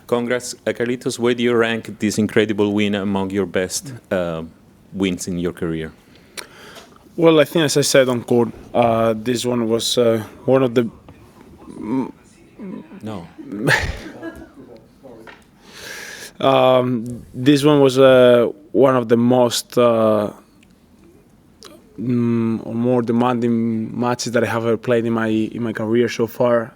Congrats, Carlitos. Where do you rank this incredible win among your best wins in your career? Well, I think, as I said on court, this one was one of the. No. This one was one of the most or more demanding matches that I have ever played in my career so far.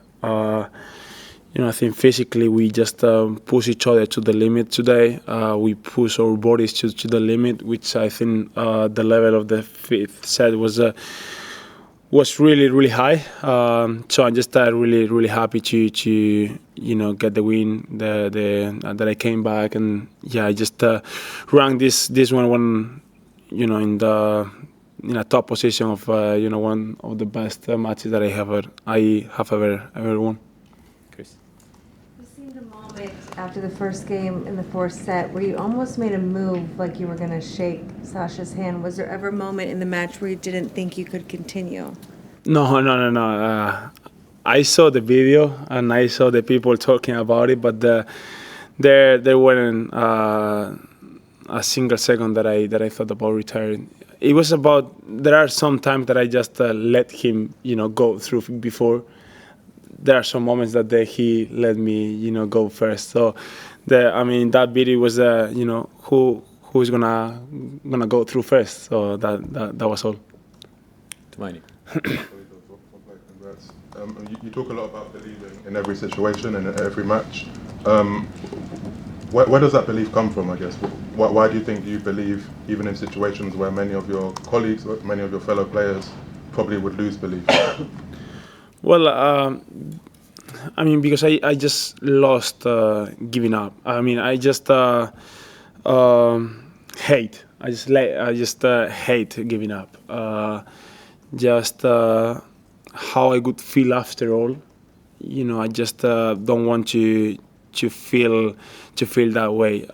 I think physically we just push each other to the limit today. We push our bodies to the limit, which I think the level of the fifth set was really, really high. So I'm just really happy to get the win. That I came back, and I just ranked this one in a top position of one of the best matches that I have ever won. Chris. You seemed a moment after the first game in the fourth set where you almost made a move like you were going to shake Sasha's hand. Was there ever a moment in the match where you didn't think you could continue? No. I saw the video and I saw the people talking about it, but there weren't a single second that I thought about retiring. It was about, there are some times that I just let him go through before. There are some moments that he let me go first. So that video was who's gonna go through first. So that was all. Tumani. You talk a lot about believing in every situation and in every match. Where does that belief come from, I guess? Why do you think you believe, even in situations where many of your colleagues, many of your fellow players probably would lose belief? Well, because I just lost giving up. I just hate. I just hate giving up. How I would feel after all. I just don't want to feel that way.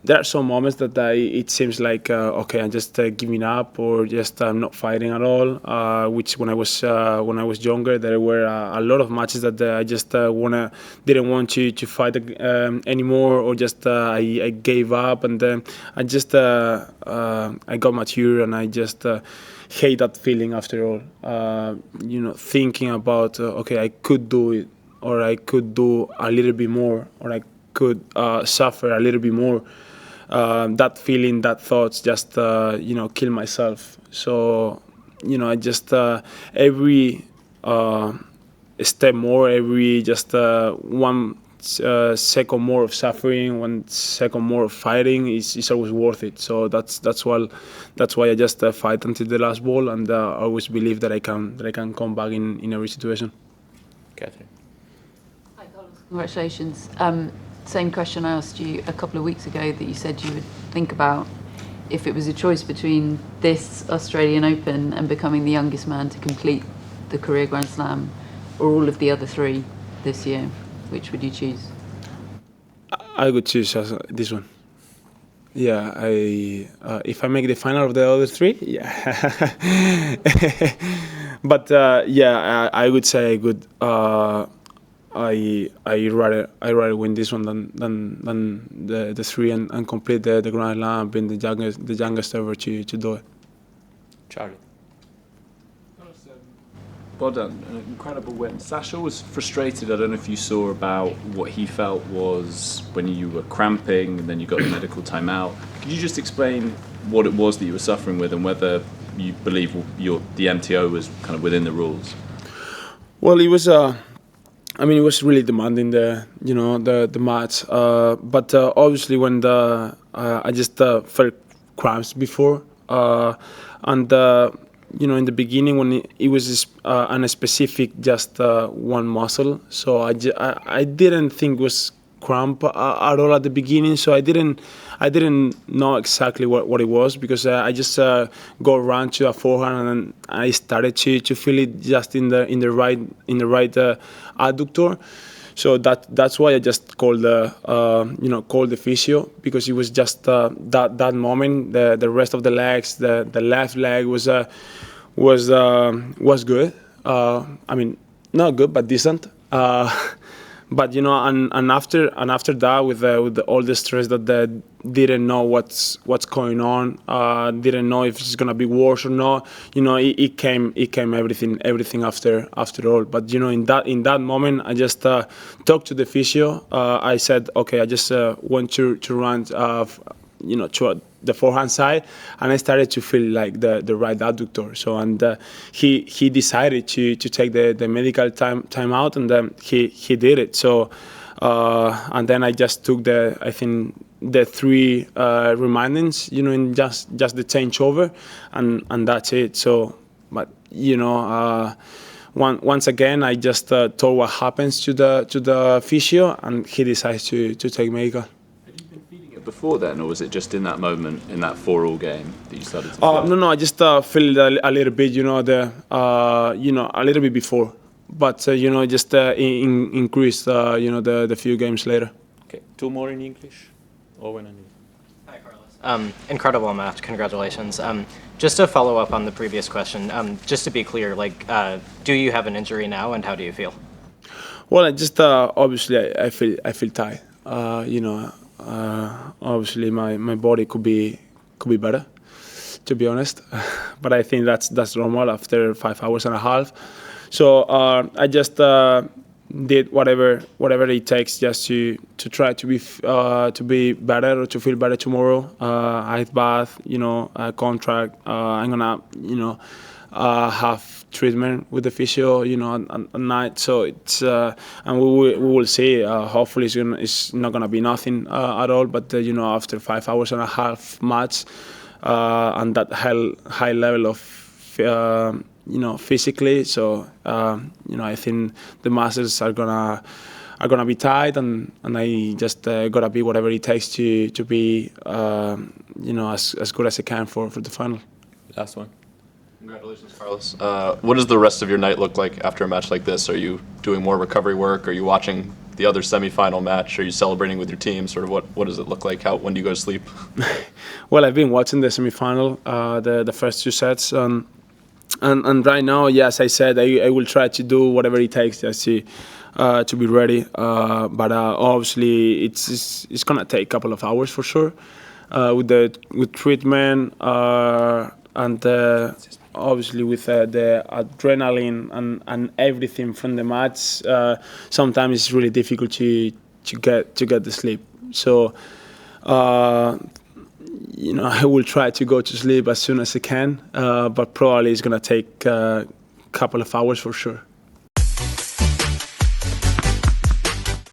There are some moments that it seems like okay, I'm just giving up, or just I'm not fighting at all. Which when I was younger, there were a lot of matches that I just didn't want to fight anymore, or just I gave up, and then I just I got mature, and I just hate that feeling after all. Thinking about okay, I could do it, or I could do a little bit more, or I could suffer a little bit more. That feeling, that thoughts just kill myself. So I just every step more, every just 1 second more of suffering, 1 second more of fighting is always worth it. So that's why I just fight until the last ball, and I always believe that I can come back in every situation. Catherine. Hi, Carlos. Congratulations. Same question I asked you a couple of weeks ago that you said you would think about if it was a choice between this Australian Open and becoming the youngest man to complete the career Grand Slam, or all of the other 3 this year. Which would you choose? I would choose this one. Yeah, if I make the final of the other 3, yeah. But I would say I would. I rather win this one than the 3 and complete the Grand Slam, being the youngest ever to do it. Charlie. Well done, an incredible win. Sasha was frustrated, I don't know if you saw, about what he felt was when you were cramping and then you got the medical timeout. Could you just explain what it was that you were suffering with, and whether you believe the MTO was kind of within the rules? Well, it was it was really demanding the match, but obviously when I just felt cramps before, and in the beginning when it was on a specific just one muscle, so I didn't think it was cramp at all at the beginning, so I didn't know exactly what it was, because I just go around to a forehand, and then I started to feel it just in the right adductor. So that's why I just called the physio, because it was just that moment. The rest of the legs, the left leg was good. Not good, but decent. but and after that, with all the stress that they didn't know what's going on, didn't know if it's gonna be worse or not. It came everything after all. But in that moment, I just talked to the physio. I said, okay, I just want to run to the forehand side, and I started to feel like the right adductor. So he decided to take the medical time out, and then he did it. So and then I just took the 3 remindings, in just the changeover, and that's it. So, but once again, I just told what happens to the physio, and he decides to take medical. Before then, or was it just in that moment, in that 4-all game, that you started to feel? No, I just felt a little bit, a little bit before, but just increased, the few games later. Okay, 2 more in English. Owen and you. Hi, Carlos. Incredible match. Congratulations. Just to follow up on the previous question, just to be clear, do you have an injury now, and how do you feel? Well, I just obviously I feel tired. Obviously my body could be better, to be honest, but I think that's normal after 5 hours and a half. So I just did whatever it takes just to try to be better, or to feel better tomorrow. Ice bath, contract. I'm gonna have treatment with the physio, at night. So it's and we will see. Hopefully, it's not gonna be nothing at all. But after 5 hours and a half match, and that high level of physically, so I think the muscles are gonna be tight, and I just gotta be whatever it takes to be as good as I can for the final. Last one. Congratulations, Carlos. What does the rest of your night look like after a match like this? Are you doing more recovery work? Are you watching the other semi-final match? Are you celebrating with your team? Sort of what does it look like? When do you go to sleep? Well, I've been watching the semi-final, the first 2 sets, and right now, yes, I said I will try to do whatever it takes just to be ready. But obviously, it's gonna take a couple of hours for sure, with treatment, and obviously with the adrenaline and everything from the match. Sometimes it's really difficult to get the sleep. So I will try to go to sleep as soon as I can, but probably it's gonna take a couple of hours for sure.